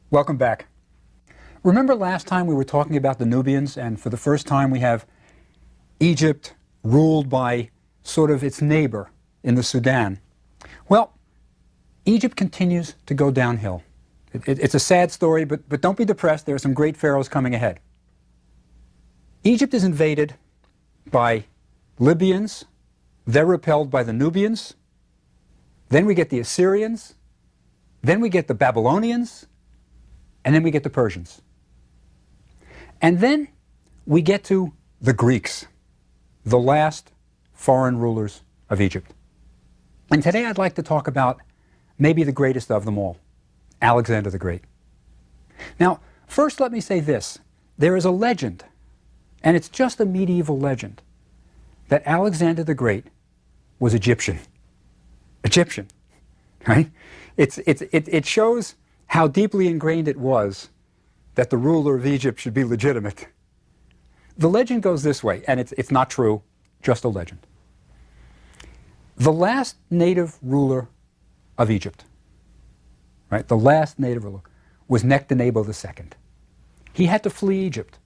Welcome back. Remember last time we were talking about the Nubians, and for the first time we have Egypt ruled by sort of its neighbor in the Sudan. Well, Egypt continues to go downhill. It's a sad story, but don't be depressed. There are some great pharaohs coming ahead. Egypt is invaded by Libyans. They're repelled by the Nubians. Then we get the Assyrians. Then we get the Babylonians. And then we get the Persians. And then we get to the Greeks, the last foreign rulers of Egypt. And today I'd like to talk about maybe the greatest of them all, Alexander the Great. Now, first let me say this. There is a legend, and it's just a medieval legend, that Alexander the Great was Egyptian. Egyptian, right? It shows how deeply ingrained it was that the ruler of Egypt should be legitimate. The legend goes this way, and it's not true, just a legend. The last native ruler of Egypt, right, the last native ruler, was Nectanebo II. He had to flee Egypt.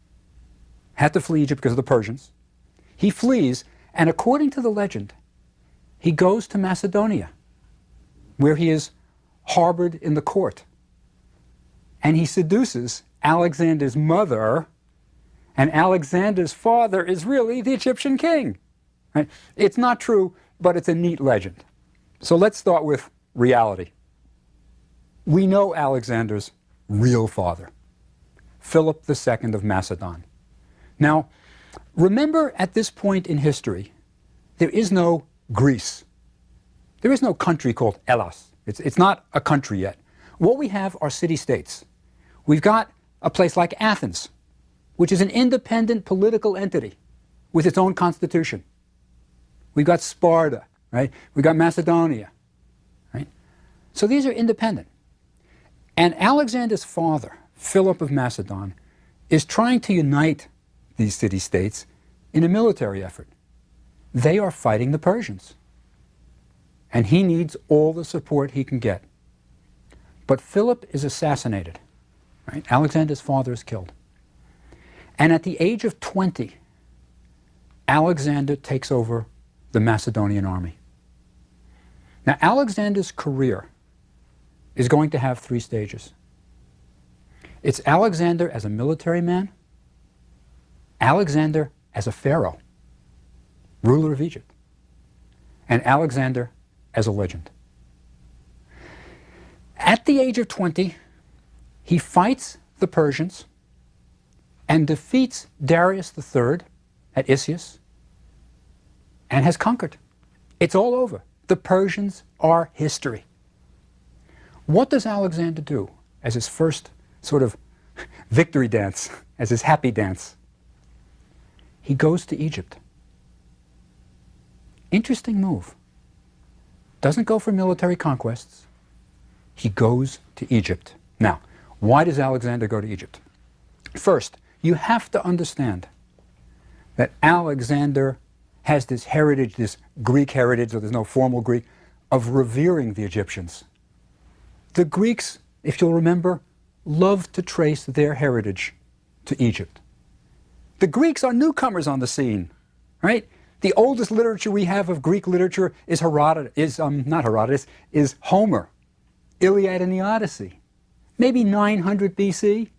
Had to flee Egypt because of the Persians. He flees, and according to the legend, he goes to Macedonia, where he is harbored in the court. And he seduces Alexander's mother, and Alexander's father is really the Egyptian king. Right? It's not true, but it's a neat legend. So let's start with reality. We know Alexander's real father, Philip II of Macedon. Now, remember at this point in history, there is no Greece. There is no country called Hellas. It's not a country yet. What we have are city-states. We've got a place like Athens, which is an independent political entity with its own constitution. We've got Sparta, right? We've got Macedonia, right? So these are independent. And Alexander's father, Philip of Macedon, is trying to unite these city-states in a military effort. They are fighting the Persians. And he needs all the support he can get. But Philip is assassinated. Right? Alexander's father is killed. And at the age of 20, Alexander takes over the Macedonian army. Now, Alexander's career is going to have 3 stages. It's Alexander as a military man, Alexander as a pharaoh, ruler of Egypt, and Alexander as a legend. At the age of 20, he fights the Persians and defeats Darius III at Issus and has conquered. It's all over. The Persians are history. What does Alexander do as his first sort of victory dance, as his happy dance? He goes to Egypt. Interesting move. Doesn't go for military conquests. He goes to Egypt. Now, why does Alexander go to Egypt? First, you have to understand that Alexander has this heritage, this Greek heritage, so there's no formal Greek, of revering the Egyptians. The Greeks, if you'll remember, loved to trace their heritage to Egypt. The Greeks are newcomers on the scene, right? The oldest literature we have of Greek literature is is Homer, Iliad and the Odyssey. Maybe 900 BC.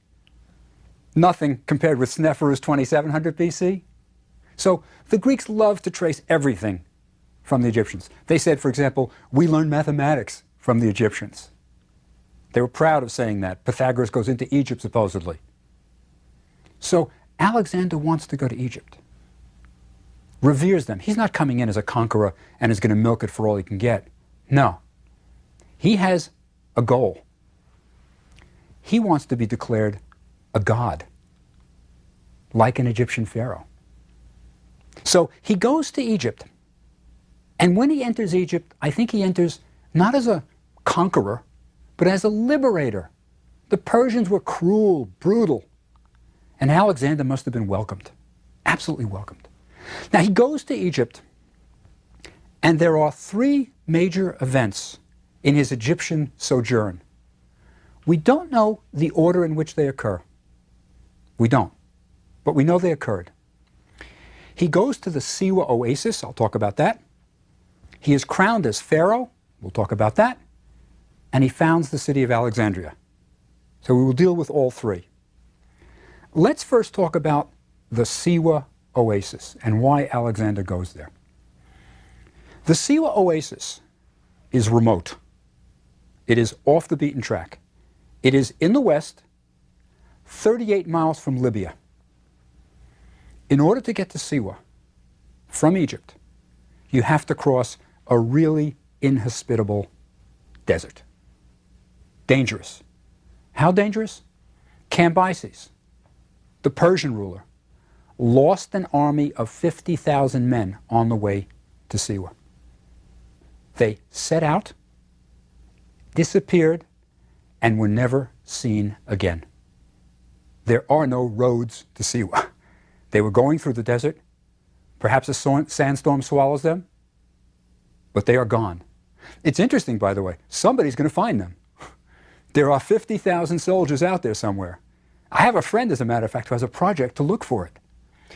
Nothing compared with Sneferu's 2700 BC. So the Greeks loved to trace everything from the Egyptians. They said, for example, we learned mathematics from the Egyptians. They were proud of saying that. Pythagoras goes into Egypt, supposedly. So Alexander wants to go to Egypt. Reveres them. He's not coming in as a conqueror and is going to milk it for all he can get. No. He has a goal. He wants to be declared a god, like an Egyptian pharaoh. So he goes to Egypt, and when he enters Egypt, I think he enters not as a conqueror, but as a liberator. The Persians were cruel, brutal, and Alexander must have been welcomed, absolutely welcomed. Now he goes to Egypt, and there are 3 major events in his Egyptian sojourn. We don't know the order in which they occur. We don't. But we know they occurred. He goes to the Siwa oasis. I'll talk about that. He is crowned as pharaoh. We'll talk about that. And he founds the city of Alexandria. So we will deal with all three. Let's first talk about the Siwa oasis and why Alexander goes there. The Siwa oasis is remote. It is off the beaten track. It is in the west, 38 miles from Libya. In order to get to Siwa from Egypt, you have to cross a really inhospitable desert. Dangerous. How dangerous? Cambyses, the Persian ruler, lost an army of 50,000 men on the way to Siwa. They set out, disappeared, and were never seen again. There are no roads to Siwa. They were going through the desert. Perhaps a sandstorm swallows them, but they are gone. It's interesting, by the way, somebody's going to find them. There are 50,000 soldiers out there somewhere. I have a friend, as a matter of fact, who has a project to look for it.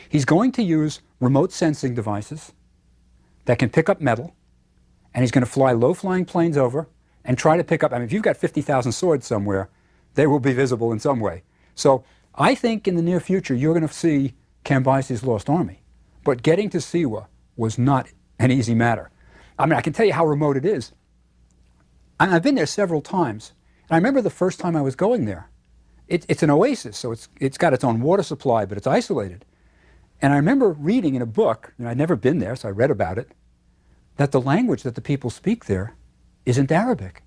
He's going to use remote sensing devices that can pick up metal, and he's going to fly low-flying planes over and try to pick up, I mean, if you've got 50,000 swords somewhere, they will be visible in some way. So I think in the near future you're going to see Cambyses' lost army. But getting to Siwa was not an easy matter. I mean, I can tell you how remote it is. I've been there several times. And I remember the first time I was going there. It's an oasis, so it's got its own water supply, but it's isolated. And I remember reading in a book, I'd never been there, so I read about it, that the language that the people speak there isn't Arabic.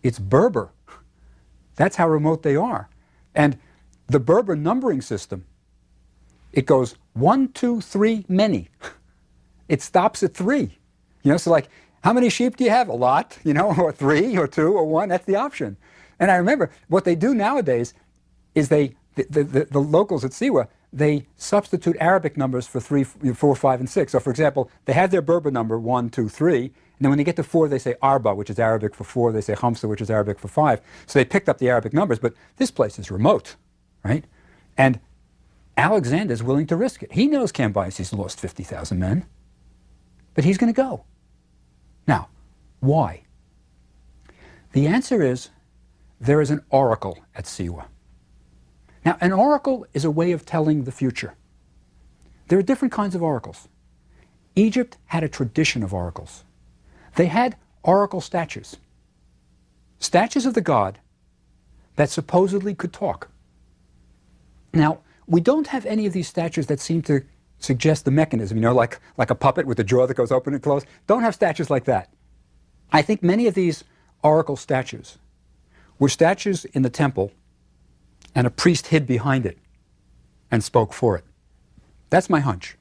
It's Berber. That's how remote they are. And the Berber numbering system, it goes 1, 2, 3, many. It stops at 3. So like, how many sheep do you have? A lot, or 3, or 2, or 1. That's the option. And I remember what they do nowadays is the locals at Siwa, they substitute Arabic numbers for 3, 4, 5, and 6. So for example, they have their Berber number 1, 2, 3, and then when they get to 4, they say Arba, which is Arabic for 4. They say Hamsa, which is Arabic for 5. So they picked up the Arabic numbers, but this place is remote, right? And Alexander is willing to risk it. He knows Cambyses lost 50,000 men, but he's going to go. Now, why? The answer is there is an oracle at Siwa. Now, an oracle is a way of telling the future. There are different kinds of oracles. Egypt had a tradition of oracles. They had oracle statues. Statues of the god that supposedly could talk. Now, we don't have any of these statues that seem to suggest the mechanism, like a puppet with a jaw that goes open and closed. Don't have statues like that. I think many of these oracle statues were statues in the temple, and a priest hid behind it and spoke for it. That's my hunch.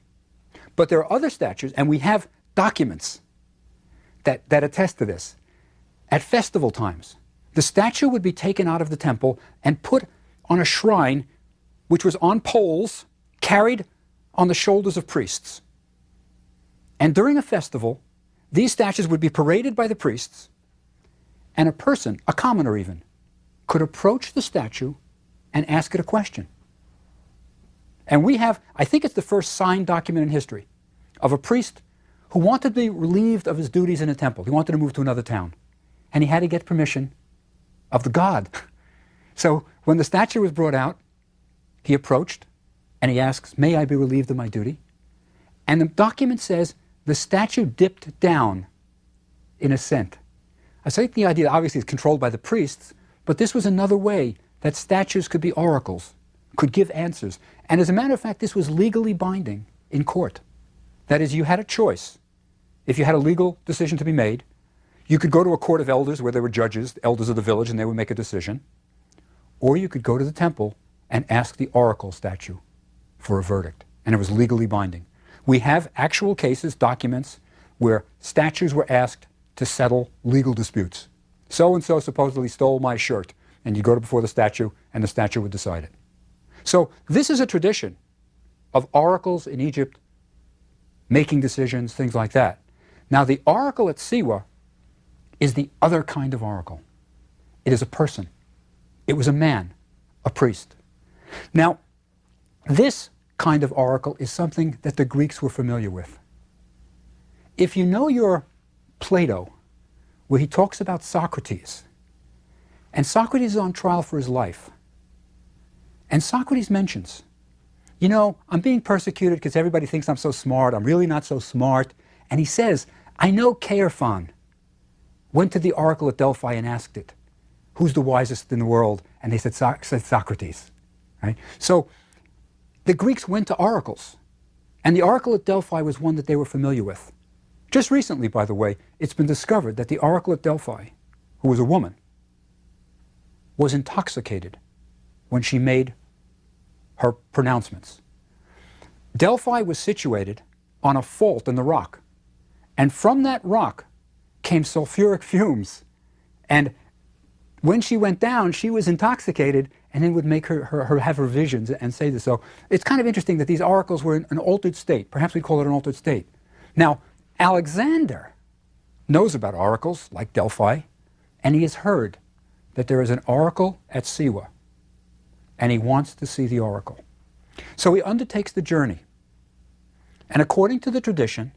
But there are other statues, and we have documents that attest to this. At festival times, the statue would be taken out of the temple and put on a shrine which was on poles carried on the shoulders of priests. And during a festival, these statues would be paraded by the priests, and a person, a commoner even, could approach the statue and ask it a question. And we have, I think it's the first signed document in history, of a priest who wanted to be relieved of his duties in a temple. He wanted to move to another town. And he had to get permission of the god. So when the statue was brought out, he approached and he asks, "May I be relieved of my duty?" And the document says the statue dipped down in assent. I think the idea obviously is controlled by the priests, but this was another way that statues could be oracles, could give answers. And as a matter of fact, this was legally binding in court. That is, you had a choice. If you had a legal decision to be made, you could go to a court of elders where there were judges, elders of the village, and they would make a decision. Or you could go to the temple and ask the oracle statue for a verdict. And it was legally binding. We have actual cases, documents, where statues were asked to settle legal disputes. So-and-so supposedly stole my shirt. And you go before the statue, and the statue would decide it. So this is a tradition of oracles in Egypt making decisions, things like that. Now the oracle at Siwa is the other kind of oracle. It is a person. It was a man, a priest. Now, this kind of oracle is something that the Greeks were familiar with. If you know your Plato, where he talks about Socrates, and Socrates is on trial for his life, and Socrates mentions, you know, I'm being persecuted because everybody thinks I'm so smart. I'm really not so smart. And he says, I know Chaerephon went to the oracle at Delphi and asked it, who's the wisest in the world? And they said Socrates. Right? So the Greeks went to oracles. And the oracle at Delphi was one that they were familiar with. Just recently, by the way, it's been discovered that the oracle at Delphi, who was a woman, was intoxicated when she made her pronouncements. Delphi was situated on a fault in the rock, and from that rock came sulfuric fumes. And when she went down, she was intoxicated, and then would make her have her visions and say this. So it's kind of interesting that these oracles were in an altered state. Perhaps we call it an altered state. Now, Alexander knows about oracles like Delphi, and he has heard that there is an oracle at Siwa, and he wants to see the oracle. So he undertakes the journey. And according to the tradition,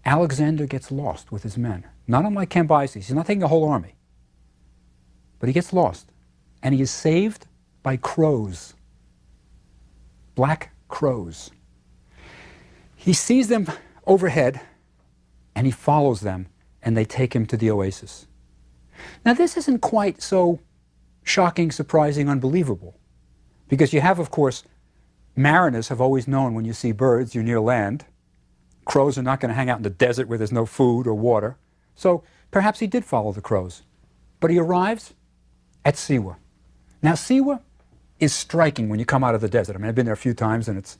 Alexander gets lost with his men. Not unlike Cambyses. He's not taking a whole army. But he gets lost. And he is saved by crows. Black crows. He sees them overhead, and he follows them, and they take him to the oasis. Now, this isn't quite so shocking, surprising, unbelievable. Because you have, of course, mariners have always known when you see birds, you're near land. Crows are not going to hang out in the desert where there's no food or water. So perhaps he did follow the crows. But he arrives at Siwa. Now, Siwa is striking when you come out of the desert. I mean, I've been there a few times, and it's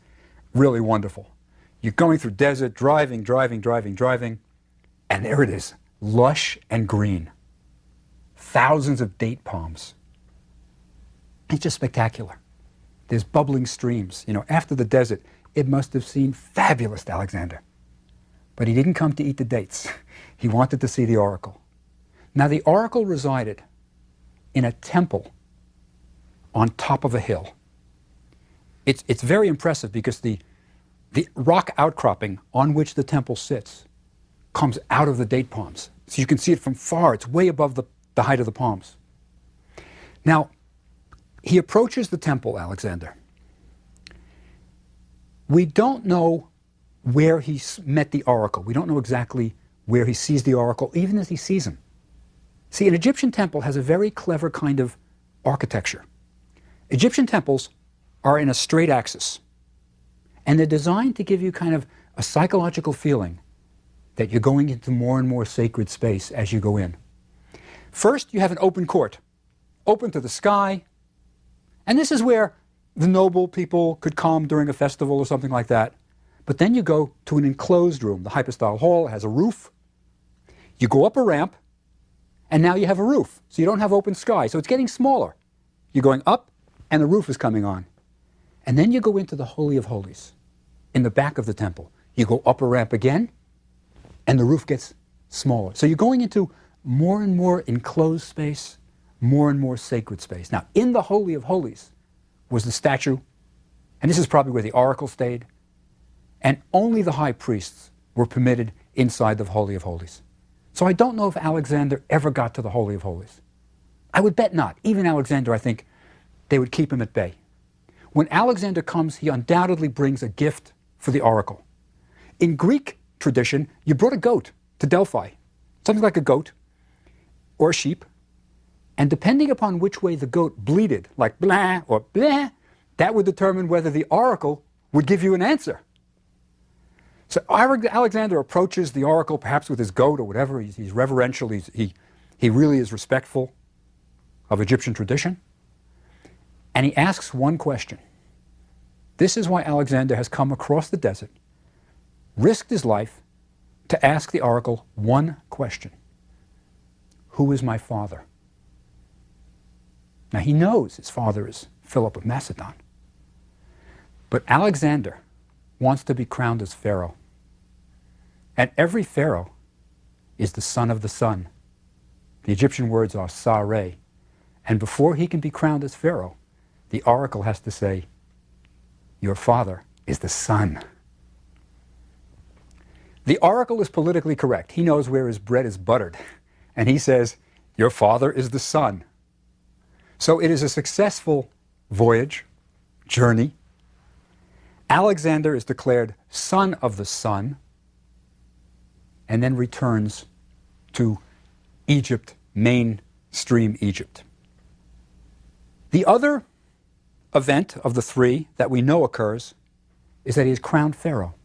really wonderful. You're going through desert, driving, and there it is, lush and green. Thousands of date palms. It's just spectacular. There's bubbling streams. You know, after the desert, it must have seemed fabulous to Alexander. But he didn't come to eat the dates. He wanted to see the oracle. Now, the oracle resided in a temple on top of a hill. It's very impressive because the rock outcropping on which the temple sits comes out of the date palms. So you can see it from far. It's way above the height of the palms. Now, he approaches the temple, Alexander. We don't know where he met the oracle. We don't know exactly where he sees the oracle, even as he sees him. See, an Egyptian temple has a very clever kind of architecture. Egyptian temples are in a straight axis, and they're designed to give you kind of a psychological feeling that you're going into more and more sacred space as you go in. First, you have an open court, open to the sky, and this is where the noble people could come during a festival or something like that. But then you go to an enclosed room, the hypostyle hall. It has a roof. You go up a ramp, and now you have a roof. So you don't have open sky. So it's getting smaller. You're going up, and the roof is coming on. And then you go into the Holy of Holies, in the back of the temple. You go up a ramp again, and the roof gets smaller. So you're going into more and more enclosed space, more and more sacred space. Now, in the Holy of Holies was the statue, and this is probably where the oracle stayed, and only the high priests were permitted inside the Holy of Holies. So I don't know if Alexander ever got to the Holy of Holies. I would bet not. Even Alexander, I think, they would keep him at bay. When Alexander comes, he undoubtedly brings a gift for the oracle. In Greek tradition, you brought a goat to Delphi, something like a goat or a sheep, and depending upon which way the goat bleated, like blah or blah, that would determine whether the oracle would give you an answer. So Alexander approaches the oracle, perhaps with his goat or whatever. He's reverential. He really is respectful of Egyptian tradition. And he asks one question. This is why Alexander has come across the desert, risked his life to ask the oracle one question. Who is my father? Now, he knows his father is Philip of Macedon. But Alexander wants to be crowned as pharaoh. And every pharaoh is the son of the sun. The Egyptian words are sareh. And before he can be crowned as Pharaoh, the oracle has to say, your father is the sun. The oracle is politically correct. He knows where his bread is buttered. And he says, your father is the sun. So it is a successful voyage, journey. Alexander is declared son of the sun and then returns to Egypt, mainstream Egypt. The other event of the three that we know occurs is that he is crowned Pharaoh.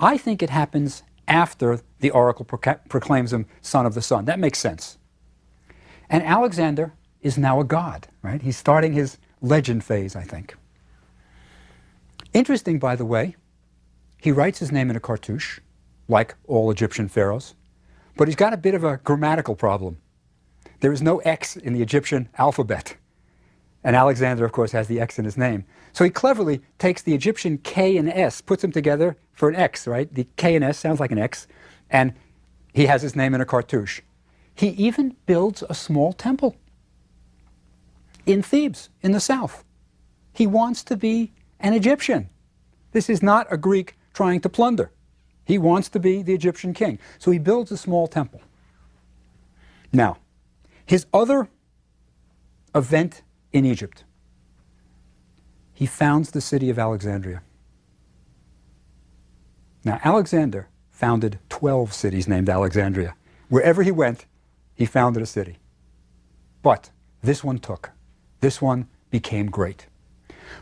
I think it happens after the oracle proclaims him son of the sun. That makes sense. And Alexander is now a god, right? He's starting his legend phase, I think. Interesting, by the way, he writes his name in a cartouche, like all Egyptian pharaohs, but he's got a bit of a grammatical problem. There is no X in the Egyptian alphabet. And Alexander, of course, has the X in his name. So he cleverly takes the Egyptian K and S, puts them together for an X, right? The K and S sounds like an X, and he has his name in a cartouche. He even builds a small temple in Thebes, in the south. He wants to be an Egyptian. This is not a Greek trying to plunder. He wants to be the Egyptian king. So he builds a small temple. Now, his other event in Egypt, he founds the city of Alexandria. Now, Alexander founded 12 cities named Alexandria. Wherever he went, he founded a city. But this one took. This one became great.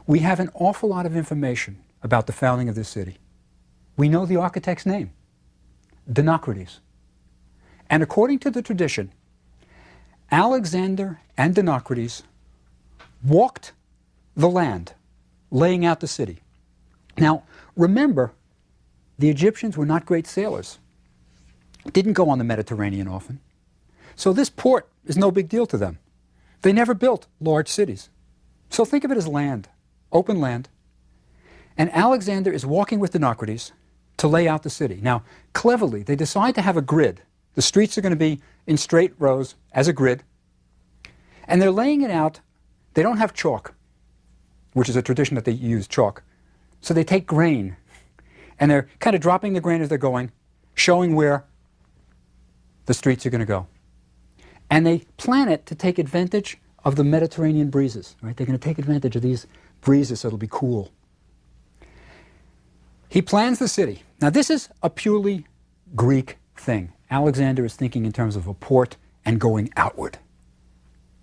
We have an awful lot of information about the founding of this city. We know the architect's name, Dinocrates. And according to the tradition, Alexander and Dinocrates walked the land, laying out the city. Now, remember, the Egyptians were not great sailors. Didn't go on the Mediterranean often. So this port is no big deal to them. They never built large cities. So think of it as land, open land. And Alexander is walking with Dinocrates to lay out the city. Now, cleverly, they decide to have a grid. The streets are going to be in straight rows as a grid. And they're laying it out. They don't have chalk, which is a tradition that they use chalk. So they take grain, and they're kind of dropping the grain as they're going, showing where the streets are going to go. And they plan it to take advantage of the Mediterranean breezes, right? They're going to take advantage of these breezes so it'll be cool. He plans the city. Now, this is a purely Greek thing. Alexander is thinking in terms of a port and going outward.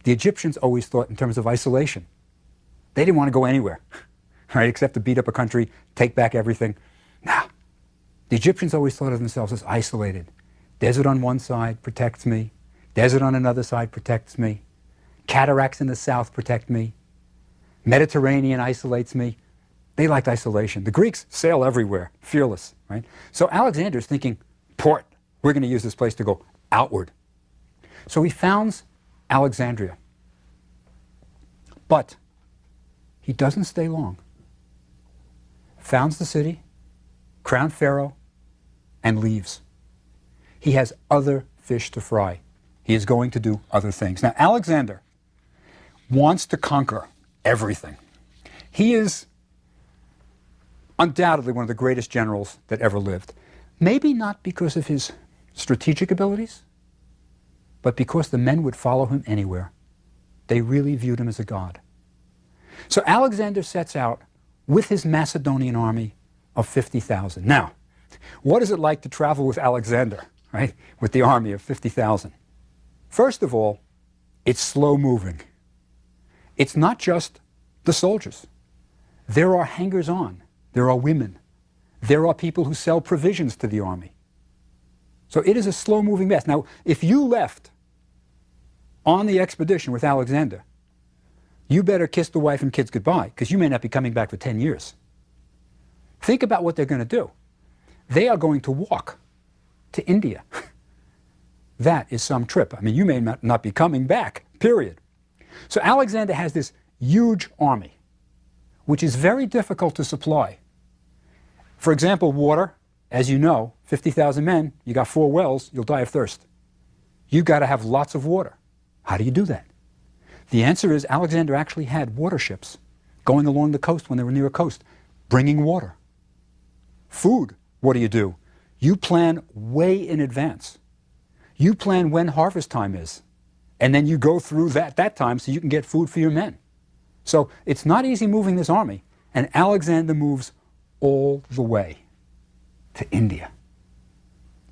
The Egyptians always thought in terms of isolation. They didn't want to go anywhere, right, except to beat up a country, take back everything. Nah, the Egyptians always thought of themselves as isolated. Desert on one side protects me. Desert on another side protects me. Cataracts in the south protect me. Mediterranean isolates me. They liked isolation. The Greeks sail everywhere, fearless, right? So Alexander's thinking, port, we're going to use this place to go outward. So he founds Alexandria. But he doesn't stay long. Founds the city, crowned Pharaoh, and leaves. He has other fish to fry. He is going to do other things. Now, Alexander wants to conquer everything. He is undoubtedly one of the greatest generals that ever lived. Maybe not because of his strategic abilities, but because the men would follow him anywhere. They really viewed him as a god. So Alexander sets out with his Macedonian army of 50,000. Now, what is it like to travel with Alexander, right? With the army of 50,000? First of all, it's slow moving. It's not just the soldiers. There are hangers-on. There are women. There are people who sell provisions to the army. So it is a slow-moving mess. Now, if you left on the expedition with Alexander, you better kiss the wife and kids goodbye, because you may not be coming back for 10 years. Think about what they're going to do. They are going to walk to India. That is some trip. I mean, you may not be coming back, period. So Alexander has this huge army, which is very difficult to supply. For example, water, as you know, 50,000 men, you got 4 wells, you'll die of thirst. you've got to have lots of water. How do you do that? The answer is Alexander actually had water ships going along the coast when they were near a coast, bringing water. Food, what do? You plan way in advance. You plan when harvest time is, and then you go through that time so you can get food for your men. So it's not easy moving this army, and Alexander moves all the way to India.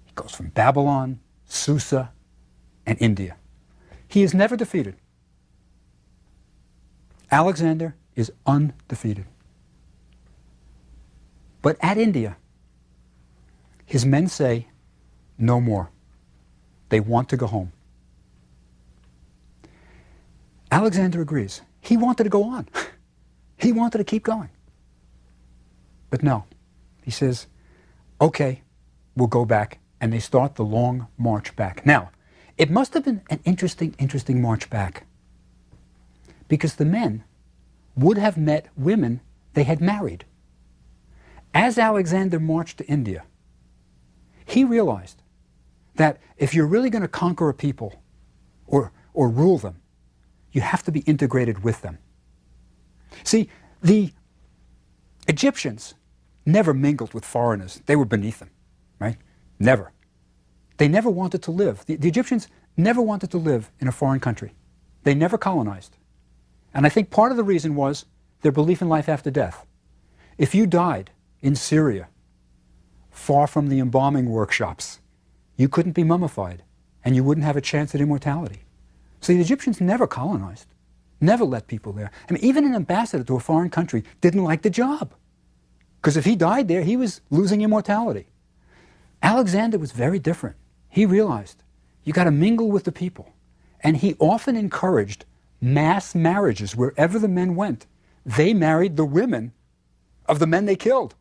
He goes from Babylon, Susa, and India. He is never defeated. Alexander is undefeated. But at India, his men say, no more. They want to go home. Alexander agrees. He wanted to go on. He wanted to keep going. But no. He says, okay, we'll go back. And they start the long march back. Now, it must have been an interesting march back, because the men would have met women they had married. As Alexander marched to India, he realized that if you're really going to conquer a people or rule them, you have to be integrated with them. See, the Egyptians never mingled with foreigners. They were beneath them, right? Never. They never wanted to live. The Egyptians never wanted to live in a foreign country. They never colonized. And I think part of the reason was their belief in life after death. If you died in Syria, far from the embalming workshops, you couldn't be mummified, and you wouldn't have a chance at immortality. So the Egyptians never colonized, never let people there. I mean, even an ambassador to a foreign country didn't like the job, because if he died there, he was losing immortality. Alexander was very different. He realized you got to mingle with the people, and he often encouraged mass marriages wherever the men went. They married the women of the men they killed,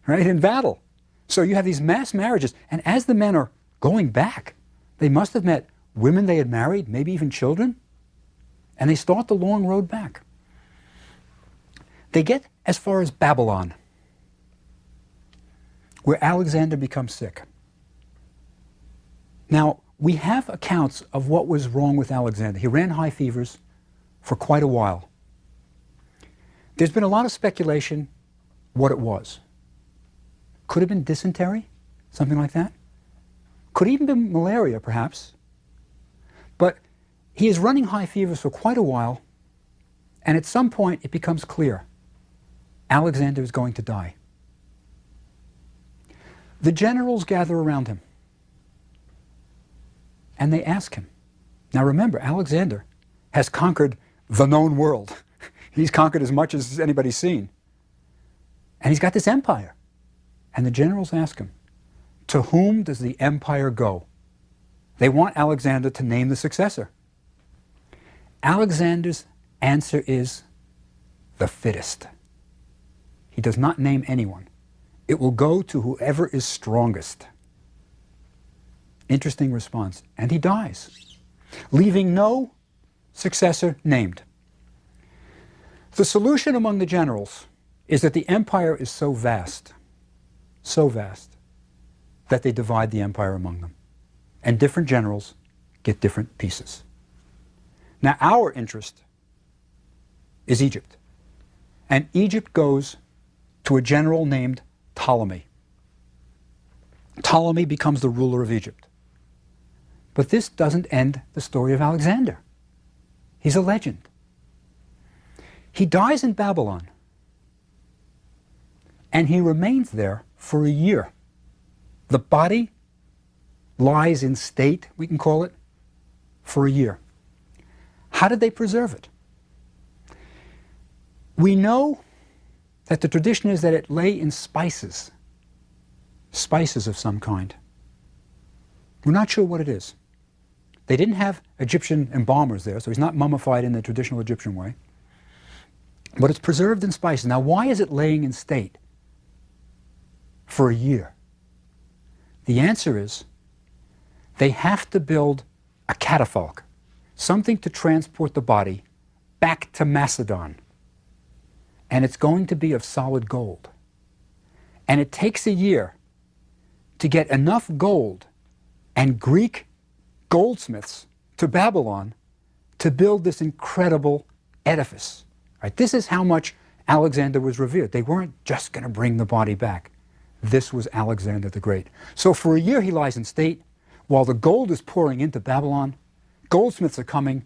right, in battle. So you have these mass marriages, and as the men are going back, they must have met women they had married, maybe even children, and they start the long road back. They get as far as Babylon, where Alexander becomes sick. Now, we have accounts of what was wrong with Alexander. He ran high fevers for quite a while. There's been a lot of speculation what it was. Could have been dysentery, something like that. Could even been malaria, perhaps. But he is running high fevers for quite a while, and at some point it becomes clear Alexander is going to die. The generals gather around him, and they ask him. Now remember, Alexander has conquered the known world. He's conquered as much as anybody's seen. And he's got this empire. And the generals ask him, to whom does the empire go? They want Alexander to name the successor. Alexander's answer is the fittest. He does not name anyone. It will go to whoever is strongest. Interesting response. And he dies, leaving no successor named. The solution among the generals is that the empire is so vast, that they divide the empire among them. And different generals get different pieces. Now, our interest is Egypt. And Egypt goes to a general named Ptolemy. Ptolemy becomes the ruler of Egypt. But this doesn't end the story of Alexander. He's a legend. He dies in Babylon, and he remains there for a year. The body lies in state, we can call it, for a year. How did they preserve it? We know that the tradition is that it lay in spices of some kind. We're not sure what it is. They didn't have Egyptian embalmers there, so he's not mummified in the traditional Egyptian way. But it's preserved in spices. Now, why is it laying in state for a year? The answer is they have to build a catafalque, something to transport the body back to Macedon. And it's going to be of solid gold. And it takes a year to get enough gold and Greek goldsmiths to Babylon to build this incredible edifice. Right? This is how much Alexander was revered. They weren't just going to bring the body back. This was Alexander the Great. So for a year he lies in state while the gold is pouring into Babylon. Goldsmiths are coming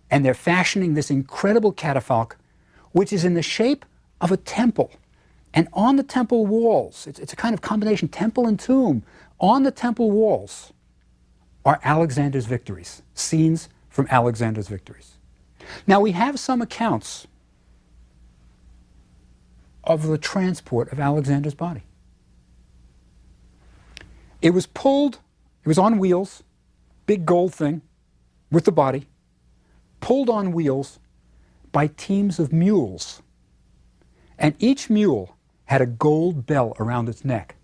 and they're fashioning this incredible catafalque, which is in the shape of a temple. And on the temple walls, it's a kind of combination, temple and tomb. On the temple walls are Alexander's victories, scenes from Alexander's victories. Now we have some accounts of the transport of Alexander's body. It was pulled, it was on wheels, big gold thing with the body, pulled on wheels by teams of mules. And each mule had a gold bell around its neck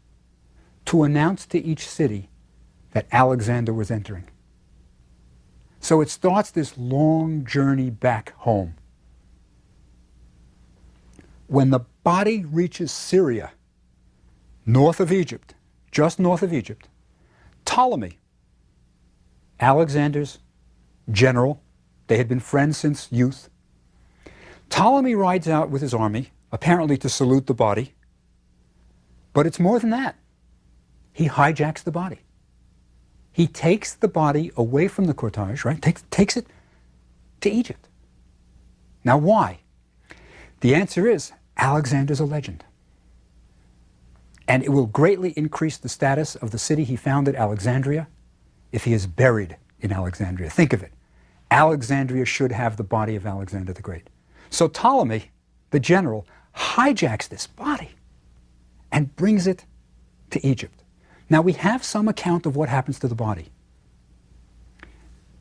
to announce to each city that Alexander was entering. So it starts this long journey back home. When the body reaches Syria, north of Egypt, just north of Egypt, Ptolemy, Alexander's general, they had been friends since youth, Ptolemy rides out with his army, apparently to salute the body, but it's more than that. He hijacks the body. He takes the body away from the cortege, right? Takes it to Egypt. Now why? The answer is Alexander's a legend. And it will greatly increase the status of the city he founded, Alexandria, if he is buried in Alexandria. Think of it. Alexandria should have the body of Alexander the Great. So Ptolemy, the general, hijacks this body and brings it to Egypt. Now we have some account of what happens to the body.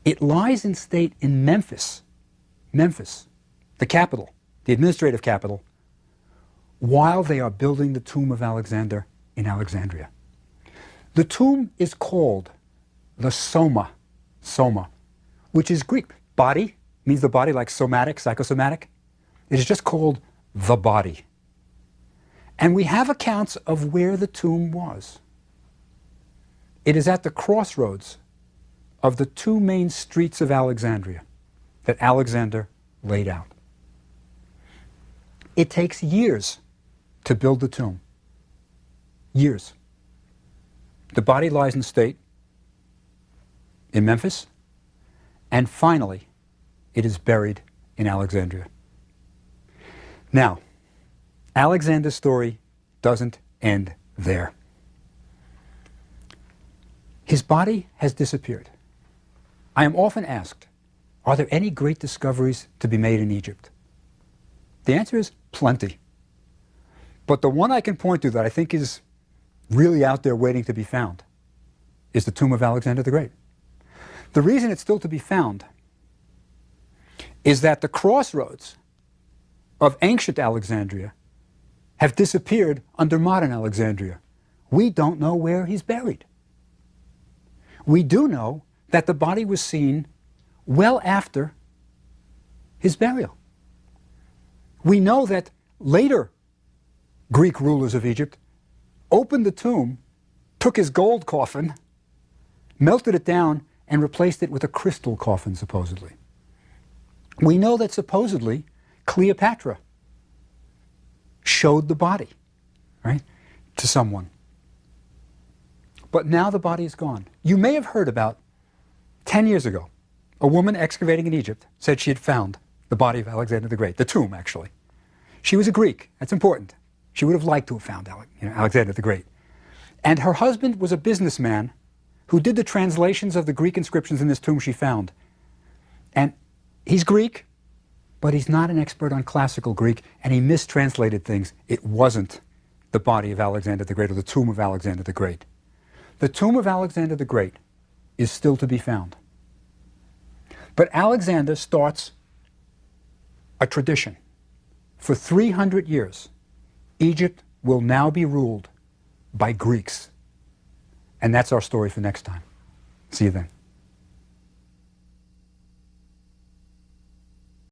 It lies in state in Memphis, the capital, the administrative capital, while they are building the tomb of Alexander in Alexandria. The tomb is called the Soma, which is Greek. Body means the body, like somatic, psychosomatic. It is just called the body. And we have accounts of where the tomb was. It is at the crossroads of the two main streets of Alexandria that Alexander laid out. It takes years to build the tomb. Years. The body lies in state in Memphis, and finally, it is buried in Alexandria. Now, Alexander's story doesn't end there. His body has disappeared. I am often asked, are there any great discoveries to be made in Egypt? The answer is plenty. But the one I can point to that I think is really out there waiting to be found is the tomb of Alexander the Great. The reason it's still to be found is that the crossroads of ancient Alexandria have disappeared under modern Alexandria. We don't know where he's buried. We do know that the body was seen well after his burial. We know that later Greek rulers of Egypt opened the tomb, took his gold coffin, melted it down, and replaced it with a crystal coffin, supposedly. We know that supposedly Cleopatra showed the body, right, to someone. But now the body is gone. You may have heard about 10 years ago, a woman excavating in Egypt said she had found the body of Alexander the Great, the tomb, actually. She was a Greek. That's important. She would have liked to have found Alexander the Great. And her husband was a businessman who did the translations of the Greek inscriptions in this tomb she found. And he's Greek, but he's not an expert on classical Greek, and he mistranslated things. It wasn't the body of Alexander the Great or the tomb of Alexander the Great. The tomb of Alexander the Great is still to be found. But Alexander starts a tradition. For 300 years, Egypt will now be ruled by Greeks. And that's our story for next time. See you then.